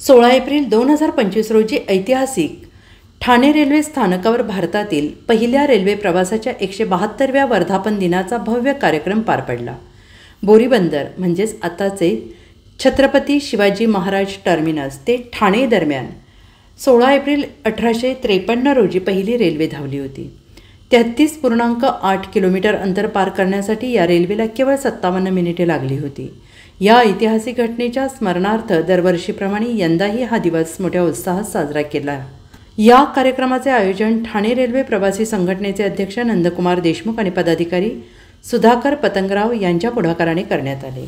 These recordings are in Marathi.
16 एप्रिल 2025 रोजी ऐतिहासिक ठाणे रेल्वे स्थानकावर भारतातील पहिल्या रेल्वे प्रवासाच्या 172व्या वर्धापन दिनाचा भव्य कार्यक्रम पार पडला। बोरीबंदर म्हणजेच आताचे छत्रपती शिवाजी महाराज टर्मिनस ते ठाणे दरम्यान 16 एप्रिल 1853 रोजी पहिली रेल्वे धावली होती। 33.8 किलोमीटर अंतर पार करण्यासाठी या रेल्वेला केवळ 57 मिनिटे लागली होती। या ऐतिहासिक घटनेच्या स्मरणार्थ दरवर्षीप्रमाणे यंदाही हा दिवस मोठ्या उत्साहात साजरा केला। या कार्यक्रमाचे आयोजन ठाणे रेल्वे प्रवासी संघटनेचे अध्यक्ष नंदकुमार देशमुख आणि पदाधिकारी सुधाकर पतंगराव यांच्या पुढाकाराने करण्यात आले।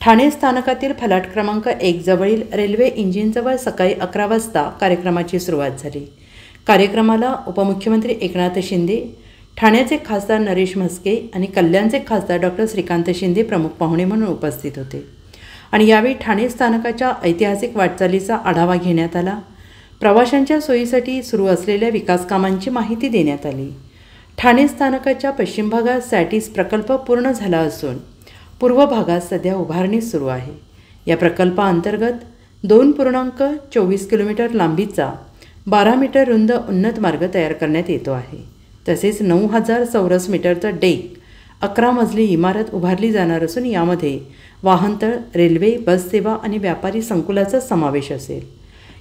ठाणे स्थानकातील फलाट क्रमांक 1 जवळील रेल्वे इंजिनजवळ सकाळी 11 वाजता कार्यक्रमाची सुरुवात झाली। कार्यक्रमाला उपमुख्यमंत्री एकनाथ शिंदे, ठाण्याचे खासदार नरेश म्हस्के आणि कल्याणचे खासदार डॉक्टर श्रीकांत शिंदे प्रमुख पाहुणे म्हणून उपस्थित होते आणि यावेळी ठाणे स्थानकाच्या ऐतिहासिक वाटचालीचा आढावा घेण्यात आला। प्रवाशांच्या सोयीसाठी सुरू असलेल्या विकास कामांची माहिती देण्यात आली। ठाणे स्थानकाच्या पश्चिम भागात सॅटिस प्रकल्प पूर्ण झाला असून पूर्व भागात सध्या उभारणी सुरू आहे। या प्रकल्पाअंतर्गत 2.24 किलोमीटर लांबीचा 12 मीटर रुंद उन्नत मार्ग तयार करण्यात येतो आहे। तसेच 9000 चौरस मीटरचा डेक 11 मजली इमारत उभारली जाणार असून यामध्ये वाहनतळ, रेल्वे, बस सेवा आणि व्यापारी संकुलाचा समावेश असेल।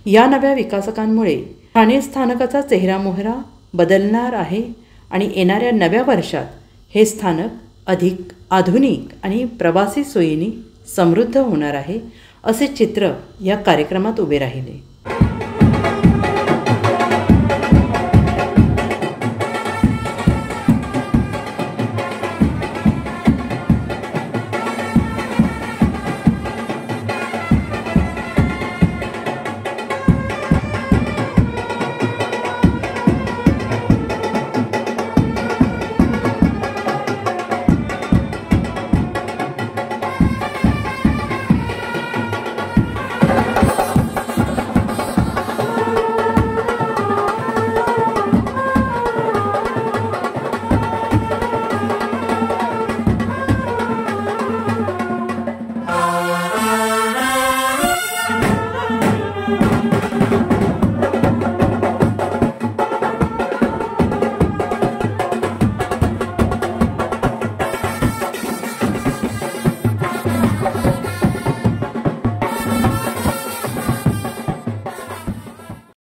या नव्या विकासकांमुळे ठाणे स्थानकाचा चेहरामोहरा बदलणार आहे आणि येणाऱ्या नव्या वर्षात हे स्थानक अधिक आधुनिक आणि प्रवासी सोयींनी समृद्ध होणार आहे, असे चित्र या कार्यक्रमात उभे राहिले।